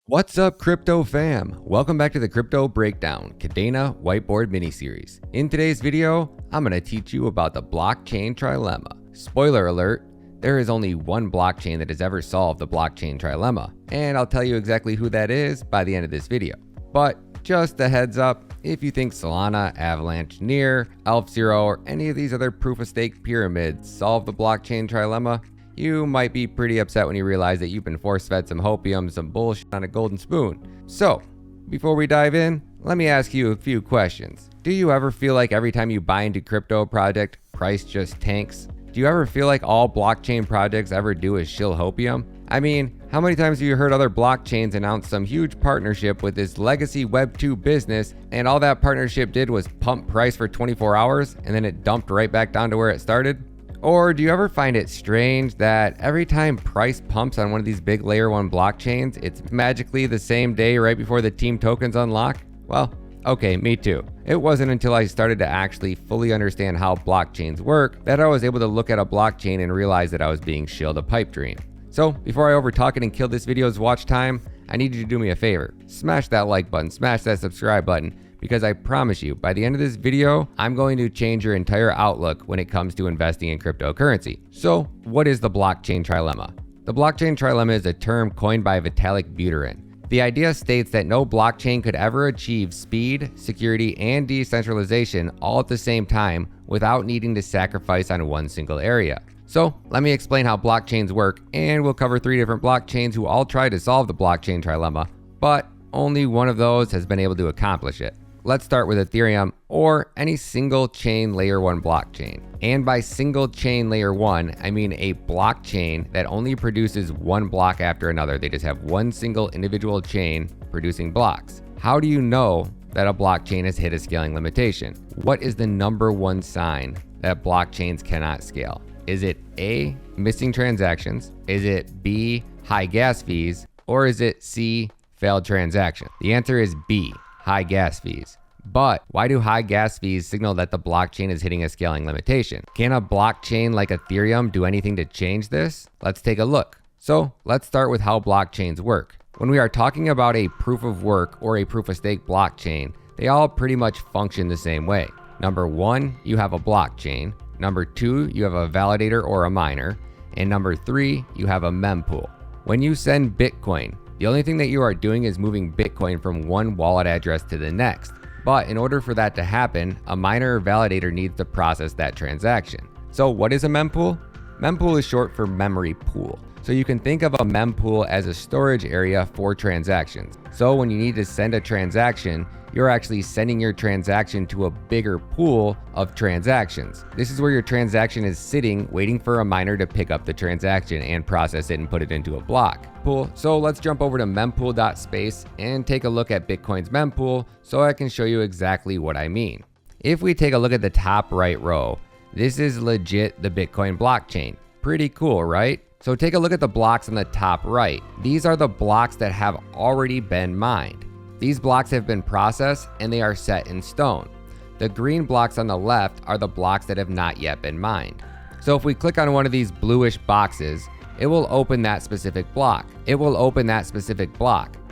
What's up, crypto fam? Welcome back to the Crypto Breakdown Kadena Whiteboard mini-series. In today's video, I'm going to teach you about the blockchain trilemma. Spoiler alert, there is only one blockchain that has ever solved the blockchain trilemma, and I'll tell you exactly who that is by the end of this video. But just a heads up, if you think Solana, Avalanche, Near, Elf Zero, or any of these other proof-of-stake pyramids solve the blockchain trilemma, you might be pretty upset when you realize that you've been force-fed some hopium, some bullshit on a golden spoon. So, before we dive in, let me ask you a few questions. Do you ever feel like every time you buy into crypto project, price just tanks? Do you ever feel like all blockchain projects ever do is shill hopium? I mean, how many times have you heard other blockchains announce some huge partnership with this legacy Web 2 business, and all that partnership did was pump price for 24 hours, and then it dumped right back down to where it started? Or do you ever find it strange that every time price pumps on one of these big layer 1 blockchains, it's magically the same day right before the team tokens unlock? Well, okay, me too. It wasn't until I started to actually fully understand how blockchains work that I was able to look at a blockchain and realize that I was being shilled a pipe dream. So before I overtalk it and kill this video's watch time, I need you to do me a favor. Smash that like button, smash that subscribe button, because I promise you, by the end of this video, I'm going to change your entire outlook when it comes to investing in cryptocurrency. So, what is the blockchain trilemma? The blockchain trilemma is a term coined by Vitalik Buterin. The idea states that no blockchain could ever achieve speed, security, and decentralization all at the same time without needing to sacrifice on one single area. So, let me explain how blockchains work, and we'll cover 3 different blockchains who all try to solve the blockchain trilemma, but only one of those has been able to accomplish it. Let's start with Ethereum, or any single chain layer 1 blockchain. And by single chain layer 1, I mean a blockchain that only produces one block after another. They just have one single individual chain producing blocks. How do you know that a blockchain has hit a scaling limitation? What is the number one sign that blockchains cannot scale? Is it A, missing transactions? Is it B, high gas fees? Or is it C, failed transaction? The answer is B, high gas fees. But why do high gas fees signal that the blockchain is hitting a scaling limitation? Can a blockchain like Ethereum do anything to change this? Let's take a look. So let's start with how blockchains work. When we are talking about a proof of work or a proof of stake blockchain, they all pretty much function the same way. Number 1, you have a blockchain. Number 2, you have a validator or a miner. And number 3, you have a mempool. When you send Bitcoin, the only thing that you are doing is moving Bitcoin from one wallet address to the next. But in order for that to happen, a miner or validator needs to process that transaction. So what is a mempool? Mempool is short for memory pool. So you can think of a mempool as a storage area for transactions. So when you need to send a transaction, you're actually sending your transaction to a bigger pool of transactions. This is where your transaction is sitting, waiting for a miner to pick up the transaction and process it and put it into a block pool. So let's jump over to mempool.space and take a look at Bitcoin's mempool so I can show you exactly what I mean. If we take a look at the top right row, this is legit the Bitcoin blockchain. Pretty cool, right? So take a look at the blocks on the top right. These are the blocks that have already been mined. These blocks have been processed and they are set in stone. The green blocks on the left are the blocks that have not yet been mined. So if we click on one of these bluish boxes, it will open that specific block.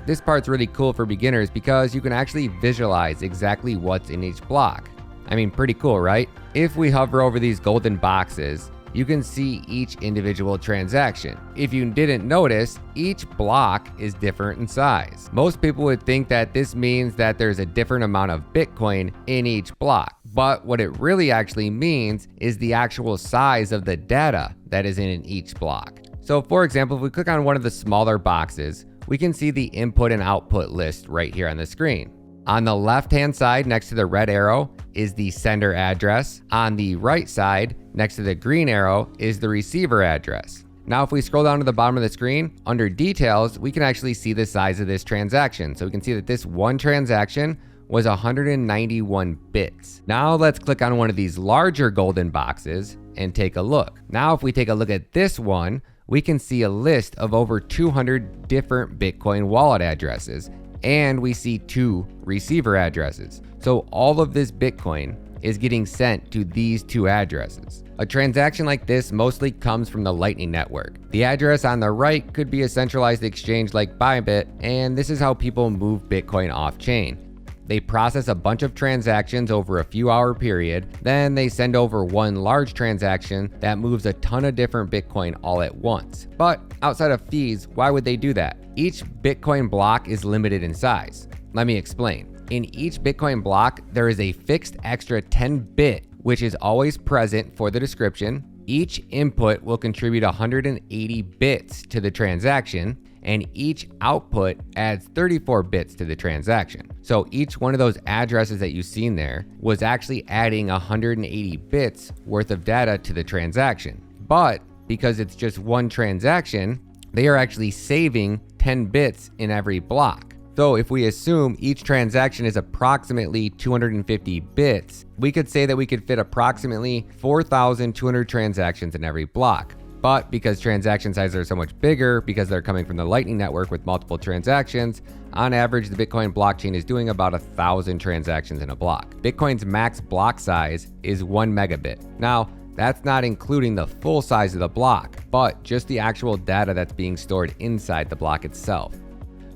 This part's really cool for beginners because you can actually visualize exactly what's in each block. I mean, pretty cool, right? If we hover over these golden boxes, you can see each individual transaction. If you didn't notice, each block is different in size. Most people would think that this means that there's a different amount of Bitcoin in each block. But what it really actually means is the actual size of the data that is in each block. So for example, if we click on one of the smaller boxes, we can see the input and output list right here on the screen. On the left-hand side, next to the red arrow, is the sender address. On the right side, next to the green arrow, is the receiver address. Now, if we scroll down to the bottom of the screen, under details, we can actually see the size of this transaction. So we can see that this one transaction was 191 bits. Now let's click on one of these larger golden boxes and take a look. Now, if we take a look at this one, we can see a list of over 200 different Bitcoin wallet addresses. And we see 2 receiver addresses. So all of this Bitcoin is getting sent to these two addresses. A transaction like this mostly comes from the Lightning Network. The address on the right could be a centralized exchange like BYBIT, and this is how people move Bitcoin off-chain. They process a bunch of transactions over a few hour period, then they send over one large transaction that moves a ton of different Bitcoin all at once. But outside of fees, why would they do that? Each Bitcoin block is limited in size. Let me explain. In each Bitcoin block, there is a fixed extra 10-bit, which is always present for the description. Each input will contribute 180 bits to the transaction, and each output adds 34 bits to the transaction. So each one of those addresses that you've seen there was actually adding 180 bits worth of data to the transaction. But because it's just one transaction, they are actually saving 10 bits in every block. So if we assume each transaction is approximately 250 bits, we could say that we could fit approximately 4,200 transactions in every block. But because transaction sizes are so much bigger, because they're coming from the Lightning Network with multiple transactions, on average, the Bitcoin blockchain is doing about 1,000 transactions in a block. Bitcoin's max block size is 1 megabit. Now, that's not including the full size of the block, but just the actual data that's being stored inside the block itself.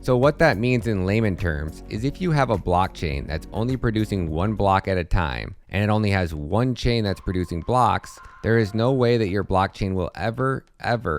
So what that means in layman terms is if you have a blockchain that's only producing one block at a time, and it only has one chain that's producing blocks, there is no way that your blockchain will ever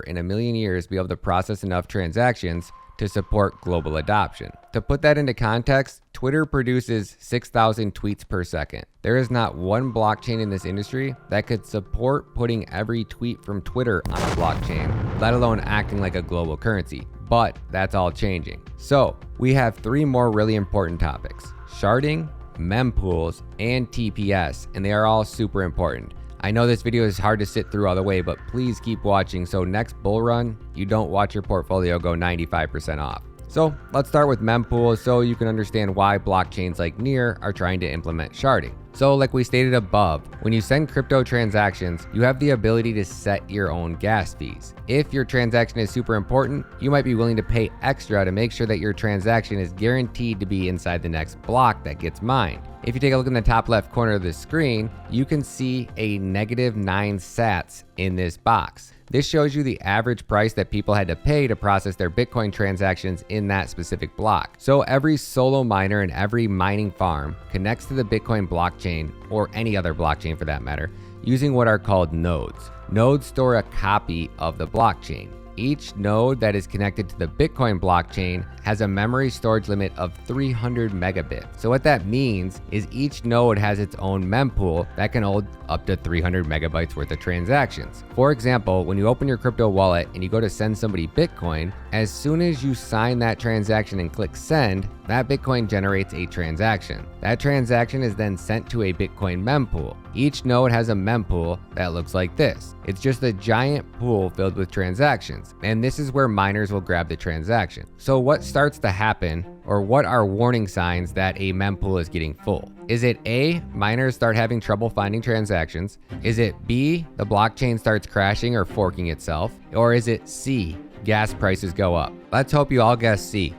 in a million years be able to process enough transactions to support global adoption. To put that into context, Twitter produces 6,000 tweets per second. There is not one blockchain in this industry that could support putting every tweet from Twitter on a blockchain, let alone acting like a global currency. But that's all changing. So we have three more really important topics: sharding, Mempools, and TPS, and they are all super important. I know this video is hard to sit through all the way, but please keep watching so next bull run, you don't watch your portfolio go 95% off. So let's start with Mempool so you can understand why blockchains like Near are trying to implement sharding. So like we stated above, when you send crypto transactions, you have the ability to set your own gas fees. If your transaction is super important, you might be willing to pay extra to make sure that your transaction is guaranteed to be inside the next block that gets mined. If you take a look in the top left corner of the screen, you can see a -9 sats in this box. This shows you the average price that people had to pay to process their Bitcoin transactions in that specific block. So every solo miner and every mining farm connects to the Bitcoin blockchain, or any other blockchain for that matter, using what are called nodes. Nodes store a copy of the blockchain. Each node that is connected to the Bitcoin blockchain has a memory storage limit of 300 megabits. So what that means is each node has its own mempool that can hold up to 300 megabytes worth of transactions. For example, when you open your crypto wallet and you go to send somebody Bitcoin, as soon as you sign that transaction and click send, that Bitcoin generates a transaction. That transaction is then sent to a Bitcoin mempool. Each node has a mempool that looks like this. It's just a giant pool filled with transactions, and this is where miners will grab the transaction. So what starts to happen, or what are warning signs that a mempool is getting full? Is it A, miners start having trouble finding transactions? Is it B, the blockchain starts crashing or forking itself? Or is it C, gas prices go up? Let's hope you all guess C,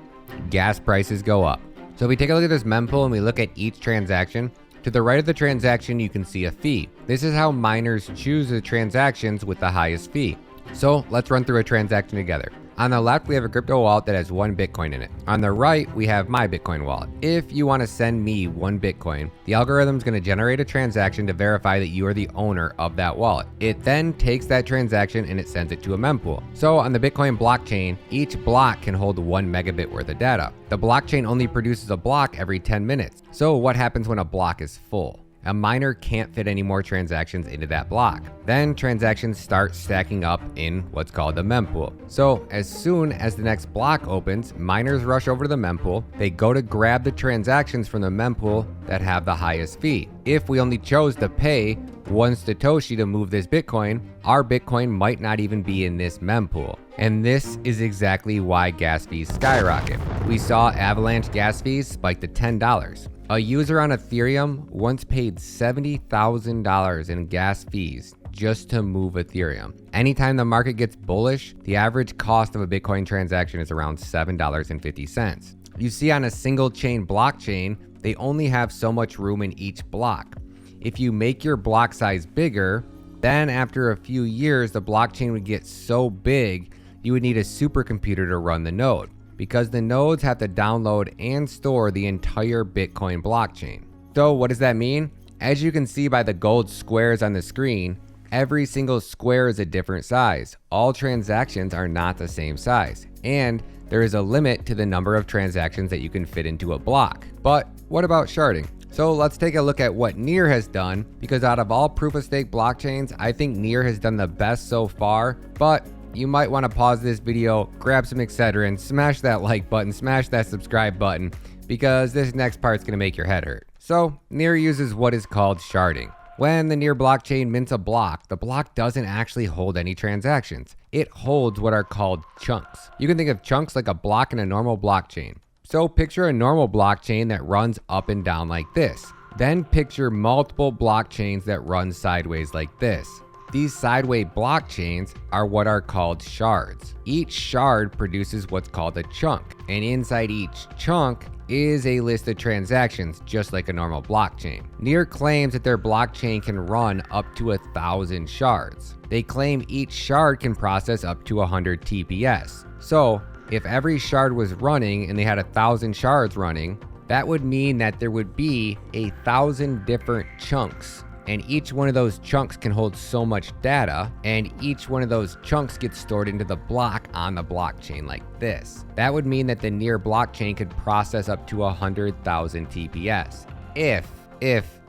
gas prices go up. So if we take a look at this mempool and we look at each transaction, to the right of the transaction, you can see a fee. This is how miners choose the transactions with the highest fee. So let's run through a transaction together. On the left, we have a crypto wallet that has 1 Bitcoin in it. On the right, we have my Bitcoin wallet. If you want to send me 1 Bitcoin, the algorithm is going to generate a transaction to verify that you are the owner of that wallet. It then takes that transaction and it sends it to a mempool. So on the Bitcoin blockchain, each block can hold 1 megabit worth of data. The blockchain only produces a block every 10 minutes. So what happens when a block is full? A miner can't fit any more transactions into that block. Then transactions start stacking up in what's called the mempool. So as soon as the next block opens, miners rush over to the mempool. They go to grab the transactions from the mempool that have the highest fee. If we only chose to pay 1 Satoshi to move this Bitcoin, our Bitcoin might not even be in this mempool. And this is exactly why gas fees skyrocket. We saw Avalanche gas fees spike to $10. A user on Ethereum once paid $70,000 in gas fees just to move Ethereum. Anytime the market gets bullish, the average cost of a Bitcoin transaction is around $7.50. You see, on a single chain blockchain, they only have so much room in each block. if you make your block size bigger, then after a few years, the blockchain would get so big, you would need a supercomputer to run the node, because the nodes have to download and store the entire Bitcoin blockchain. So what does that mean? As you can see by the gold squares on the screen, every single square is a different size. All transactions are not the same size, and there is a limit to the number of transactions that you can fit into a block. But what about sharding? So let's take a look at what Near has done, because out of all proof of stake blockchains, I think Near has done the best so far. But you might want to pause this video, grab some Excedrin, smash that like button, smash that subscribe button, because this next part's gonna make your head hurt. So Near uses what is called sharding. When the Near blockchain mints a block, the block doesn't actually hold any transactions. It holds what are called chunks. You can think of chunks like a block in a normal blockchain. So picture a normal blockchain that runs up and down like this. Then picture multiple blockchains that run sideways like this. These sideways blockchains are what are called shards. Each shard produces what's called a chunk, and inside each chunk is a list of transactions, just like a normal blockchain. Near claims that their blockchain can run up to 1,000 shards. They claim each shard can process up to 100 TPS. So if every shard was running and they had 1,000 shards running, that would mean that there would be 1,000 different chunks. And each one of those chunks can hold so much data, and each one of those chunks gets stored into the block on the blockchain like this. That would mean that the Near blockchain could process up to 100,000 TPS. If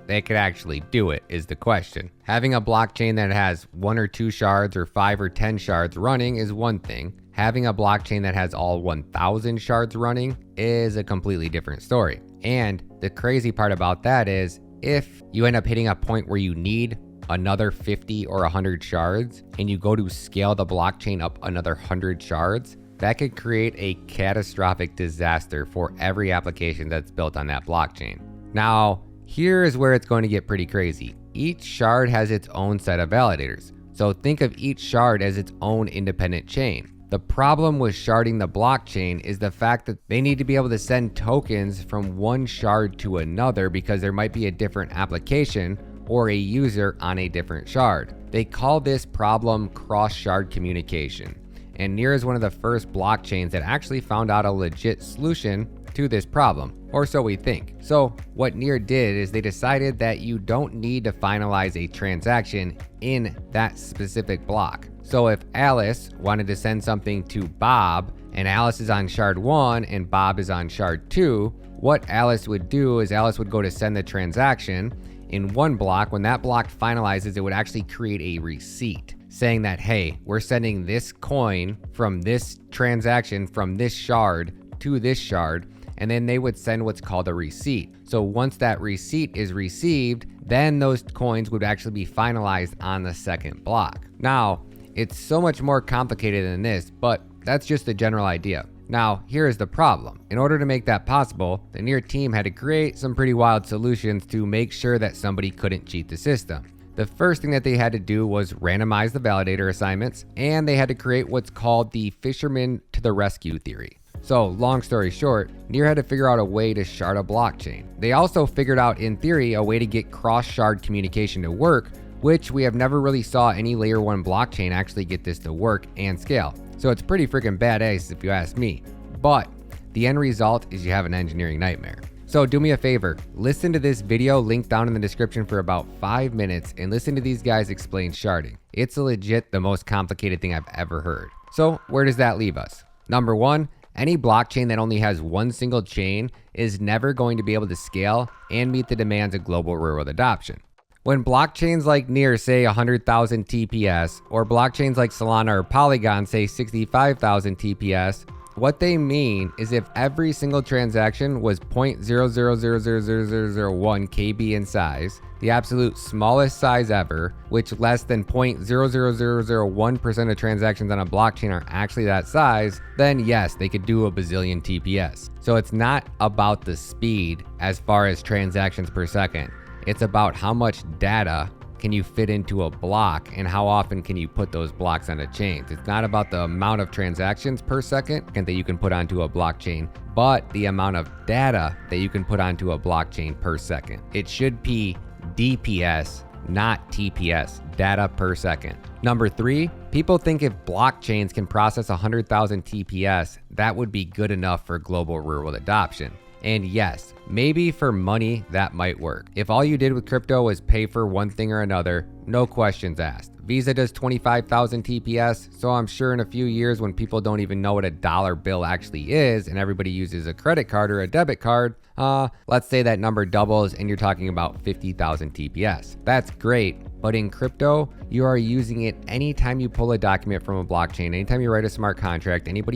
they could actually do it is the question. Having a blockchain that has 1 or 2 shards or 5 or 10 shards running is one thing. Having a blockchain that has all 1,000 shards running is a completely different story. And the crazy part about that is, if you end up hitting a point where you need another 50 or 100 shards and you go to scale the blockchain up another 100 shards, that could create a catastrophic disaster for every application that's built on that blockchain. Now, here is where it's going to get pretty crazy. Each shard has its own set of validators. So think of each shard as its own independent chain. The problem with sharding the blockchain is the fact that they need to be able to send tokens from one shard to another, because there might be a different application or a user on a different shard. They call this problem cross-shard communication. And Near is one of the first blockchains that actually found out a legit solution to this problem, or so we think. So what Near did is they decided that you don't need to finalize a transaction in that specific block. So if Alice wanted to send something to Bob, and Alice is on shard 1 and Bob is on shard 2, what Alice would do is Alice would go to send the transaction in one block. When that block finalizes, it would actually create a receipt saying that, hey, we're sending this coin from this transaction from this shard to this shard, and then they would send what's called a receipt. So once that receipt is received, then those coins would actually be finalized on the second block. Now, it's so much more complicated than this, but that's just the general idea. Now, here is the problem. In order to make that possible, the Near team had to create some pretty wild solutions to make sure that somebody couldn't cheat the system. The first thing that they had to do was randomize the validator assignments, and they had to create what's called the fisherman to the rescue theory. So, long story short, Near had to figure out a way to shard a blockchain. They also figured out, in theory, a way to get cross-shard communication to work, which we have never really saw any layer 1 blockchain actually get this to work and scale. So it's pretty freaking badass if you ask me. But the end result is you have an engineering nightmare. So do me a favor, listen to this video linked down in the description for about 5 minutes and listen to these guys explain sharding. It's legit the most complicated thing I've ever heard. So where does that leave us? Number 1, any blockchain that only has one single chain is never going to be able to scale and meet the demands of global real-world adoption. When blockchains like Near say 100,000 TPS, or blockchains like Solana or Polygon say 65,000 TPS, what they mean is if every single transaction was 0.0000001 KB in size, the absolute smallest size ever, which less than 0.00001% of transactions on a blockchain are actually that size, then yes, they could do a bazillion TPS. So it's not about the speed as far as transactions per second. It's about how much data can you fit into a block and how often can you put those blocks on a chain. It's not about the amount of transactions per second that you can put onto a blockchain, but the amount of data that you can put onto a blockchain per second. It should be DPS, not TPS, data per second. Number 3, people think if blockchains can process 100,000 TPS, that would be good enough for global rural adoption. And yes, maybe for money that might work. If all you did with crypto was pay for one thing or another, no questions asked. Visa does 25,000 TPS, so I'm sure in a few years when people don't even know what a dollar bill actually is and everybody uses a credit card or a debit card, let's say that number doubles and you're talking about 50,000 TPS. That's great, but in crypto, you are using it anytime you pull a document from a blockchain, anytime you write a smart contract, anytime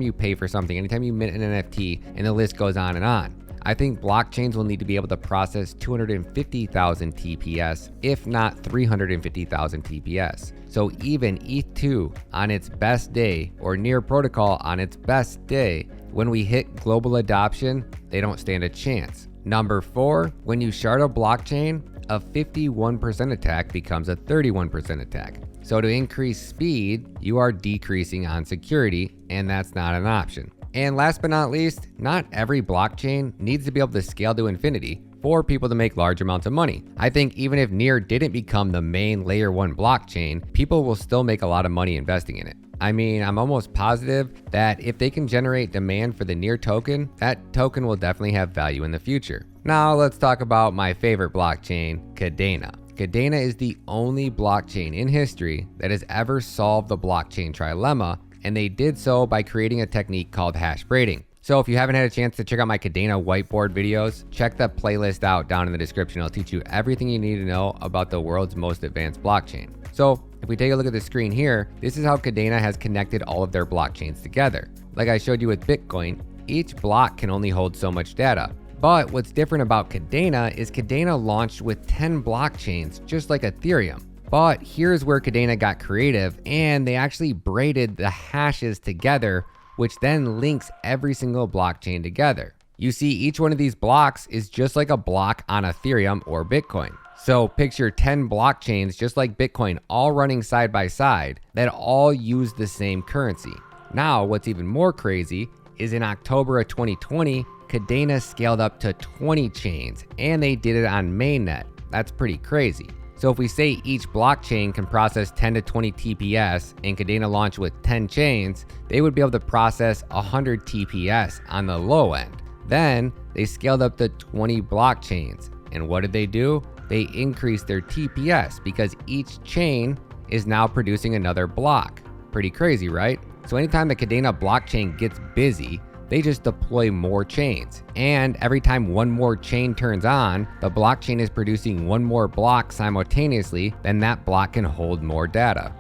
you pay for something, anytime you mint an NFT, and the list goes on and on. I think blockchains will need to be able to process 250,000 TPS, if not 350,000 TPS. So even ETH2 on its best day, or Near Protocol on its best day, when we hit global adoption, they don't stand a chance. Number 4, when you shard a blockchain, a 51% attack becomes a 31% attack. So to increase speed, you are decreasing on security, and that's not an option. And last but not least, not every blockchain needs to be able to scale to infinity for people to make large amounts of money. I think even if Near didn't become the main layer 1 blockchain, people will still make a lot of money investing in it. I mean, I'm almost positive that if they can generate demand for the Near token, that token will definitely have value in the future. Now let's talk about my favorite blockchain, Kadena. Kadena is the only blockchain in history that has ever solved the blockchain trilemma, and they did so by creating a technique called hash braiding. So if you haven't had a chance to check out my Kadena whiteboard videos, check the playlist out down in the description. I'll teach you everything you need to know about the world's most advanced blockchain. So if we take a look at the screen here, this is how Kadena has connected all of their blockchains together. Like I showed you with Bitcoin, each block can only hold so much data. But what's different about Kadena is Kadena launched with 10 blockchains, just like Ethereum. But here's where Kadena got creative, and they actually braided the hashes together, which then links every single blockchain together. You see, each one of these blocks is just like a block on Ethereum or Bitcoin. So picture 10 blockchains just like Bitcoin all running side by side that all use the same currency. Now, what's even more crazy is in October of 2020, Kadena scaled up to 20 chains, and they did it on mainnet. That's pretty crazy. So if we say each blockchain can process 10 to 20 TPS and Kadena launched with 10 chains, they would be able to process 100 TPS on the low end. Then they scaled up to 20 blockchains. And what did they do? They increased their TPS because each chain is now producing another block. Pretty crazy, right? So anytime the Kadena blockchain gets busy, they just deploy more chains. And every time one more chain turns on, the blockchain is producing one more block simultaneously, then that block can hold more data.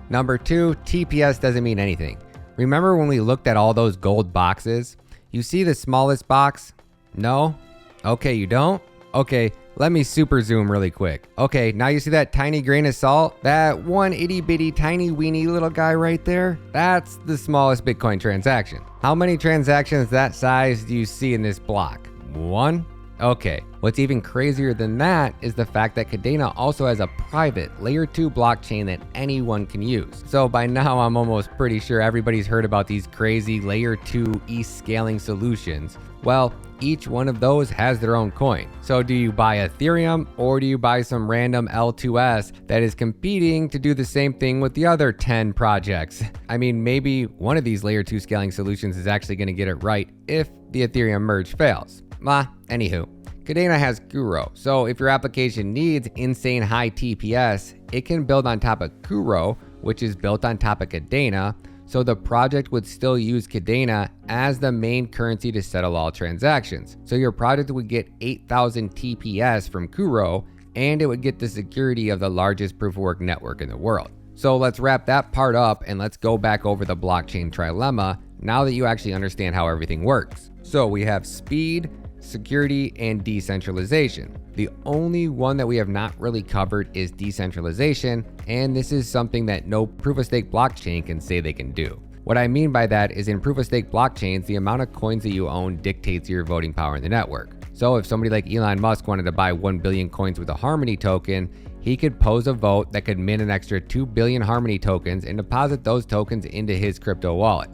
Number 2, TPS doesn't mean anything. Remember when we looked at all those gold boxes? You see the smallest box? No? Okay, you don't? Okay, let me super zoom really quick. Okay, now you see that tiny grain of salt? That one itty bitty tiny weeny little guy right there? That's the smallest Bitcoin transaction. How many transactions that size do you see in this block? 1? Okay, what's even crazier than that is the fact that Kadena also has a private layer 2 blockchain that anyone can use. So by now I'm almost pretty sure everybody's heard about these crazy layer 2 scaling solutions. Well, each one of those has their own coin. So do you buy Ethereum or do you buy some random L2S that is competing to do the same thing with the other 10 projects? I mean, maybe one of these layer 2 scaling solutions is actually going to get it right if the Ethereum merge fails. Anywho, Kadena has Kuro, so if your application needs insane high TPS, it can build on top of Kuro, which is built on top of Kadena, so the project would still use Kadena as the main currency to settle all transactions. So your project would get 8,000 TPS from Kuro, and it would get the security of the largest proof of work network in the world. So let's wrap that part up and let's go back over the blockchain trilemma now that you actually understand how everything works. So we have speed, security, and decentralization. The only one that we have not really covered is decentralization, and this is something that no proof of stake blockchain can say they can do. What I mean by that is in proof of stake blockchains, the amount of coins that you own dictates your voting power in the network. So if somebody like Elon Musk wanted to buy 1 billion coins with a Harmony token, he could pose a vote that could mint an extra 2 billion Harmony tokens and deposit those tokens into his crypto wallet.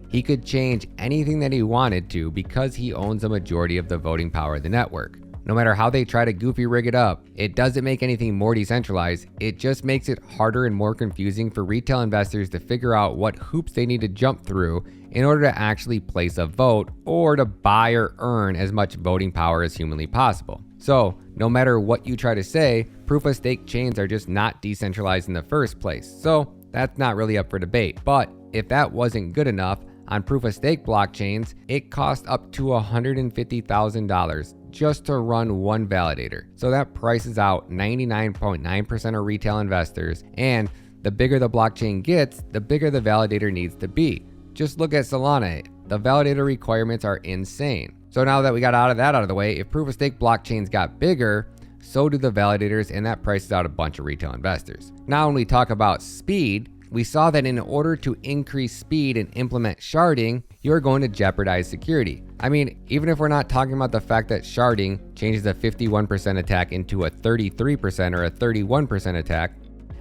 He could change anything that he wanted to because he owns a majority of the voting power of the network. No matter how they try to goofy rig it up, it doesn't make anything more decentralized. It just makes it harder and more confusing for retail investors to figure out what hoops they need to jump through in order to actually place a vote or to buy or earn as much voting power as humanly possible. So, no matter what you try to say, proof of stake chains are just not decentralized in the first place. So, that's not really up for debate. But if that wasn't good enough, on proof of stake blockchains, it costs up to $150,000 just to run one validator. So that prices out 99.9% of retail investors, and the bigger the blockchain gets, the bigger the validator needs to be. Just look at Solana. The validator requirements are insane. So now that we got out of the way, if proof of stake blockchains got bigger, so do the validators, and that prices out a bunch of retail investors. Now when we talk about speed, we saw that in order to increase speed and implement sharding, you're going to jeopardize security. I mean, even if we're not talking about the fact that sharding changes a 51% attack into a 33% or a 31% attack,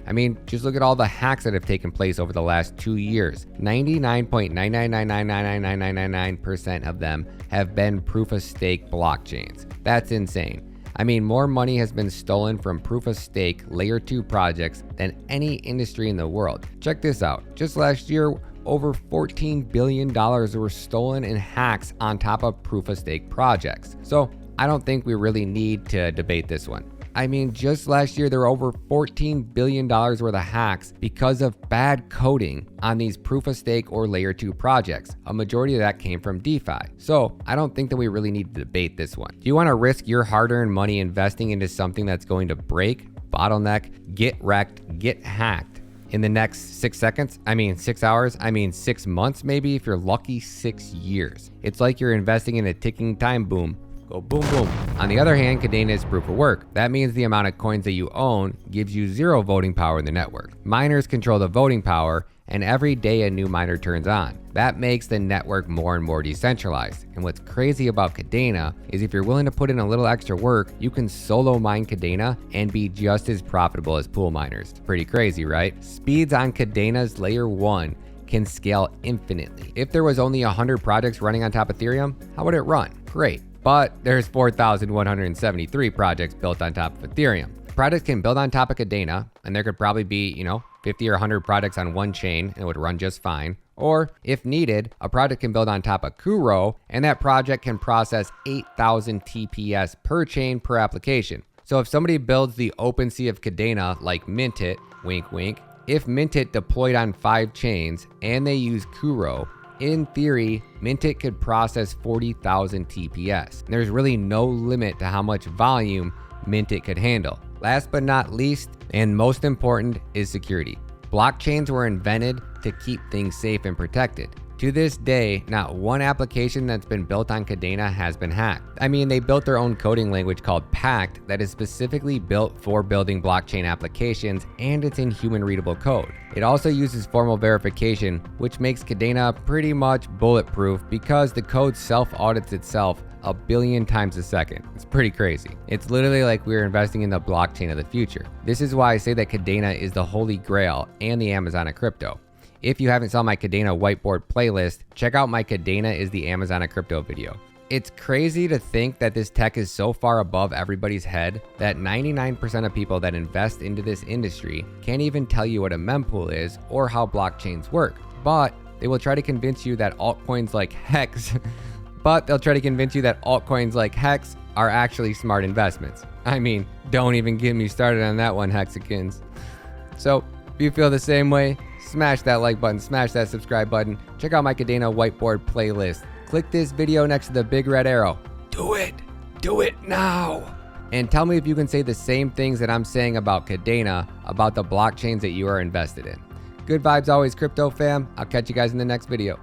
I mean, just look at all the hacks that have taken place over the last 2 years. 99.999999999% of them have been proof of stake blockchains. That's insane. I mean, more money has been stolen from proof of stake layer 2 projects than any industry in the world. Check this out. Just last year, over $14 billion were stolen in hacks on top of proof of stake projects. So I don't think we really need to debate this one. I mean, just last year, there were over $14 billion worth of hacks because of bad coding on these proof of stake or layer 2 projects. A majority of that came from DeFi. So I don't think that we really need to debate this one. Do you want to risk your hard-earned money investing into something that's going to break, bottleneck, get wrecked, get hacked in the next 6 seconds? I mean, 6 hours? I mean, 6 months maybe, if you're lucky, 6 years. It's like you're investing in a ticking time bomb. Go boom, boom. On the other hand, Kadena is proof of work. That means the amount of coins that you own gives you zero voting power in the network. Miners control the voting power, and every day a new miner turns on. That makes the network more and more decentralized. And what's crazy about Kadena is if you're willing to put in a little extra work, you can solo mine Kadena and be just as profitable as pool miners. It's pretty crazy, right? Speeds on Kadena's layer 1 can scale infinitely. If there was only 100 projects running on top of Ethereum, how would it run? Great. But there's 4,173 projects built on top of Ethereum. Projects can build on top of Kadena, and there could probably be, 50 or 100 projects on one chain, and it would run just fine. Or, if needed, a project can build on top of Kuro, and that project can process 8,000 TPS per chain per application. So if somebody builds the OpenSea of Kadena like Mintit, wink wink, if Mintit deployed on 5 chains and they use Kuro, in theory, Mintit could process 40,000 TPS. There's really no limit to how much volume Mintit could handle. Last but not least, and most important, is security. Blockchains were invented to keep things safe and protected. To this day, not one application that's been built on Kadena has been hacked. I mean, they built their own coding language called Pact that is specifically built for building blockchain applications, and it's in human readable code. It also uses formal verification, which makes Kadena pretty much bulletproof because the code self-audits itself a billion times a second. It's pretty crazy. It's literally like we're investing in the blockchain of the future. This is why I say that Kadena is the holy grail and the Amazon of crypto. If you haven't saw my Kadena whiteboard playlist, check out my Kadena is the Amazon of crypto video. It's crazy to think that this tech is so far above everybody's head that 99% of people that invest into this industry can't even tell you what a mempool is or how blockchains work. But they will try to convince you that altcoins like Hex are actually smart investments. I mean, don't even get me started on that one, Hexicans. So if you feel the same way, smash that like button, smash that subscribe button, check out my Kadena whiteboard playlist. Click this video next to the big red arrow. Do it now. And tell me if you can say the same things that I'm saying about Kadena, about the blockchains that you are invested in. Good vibes always, crypto fam. I'll catch you guys in the next video.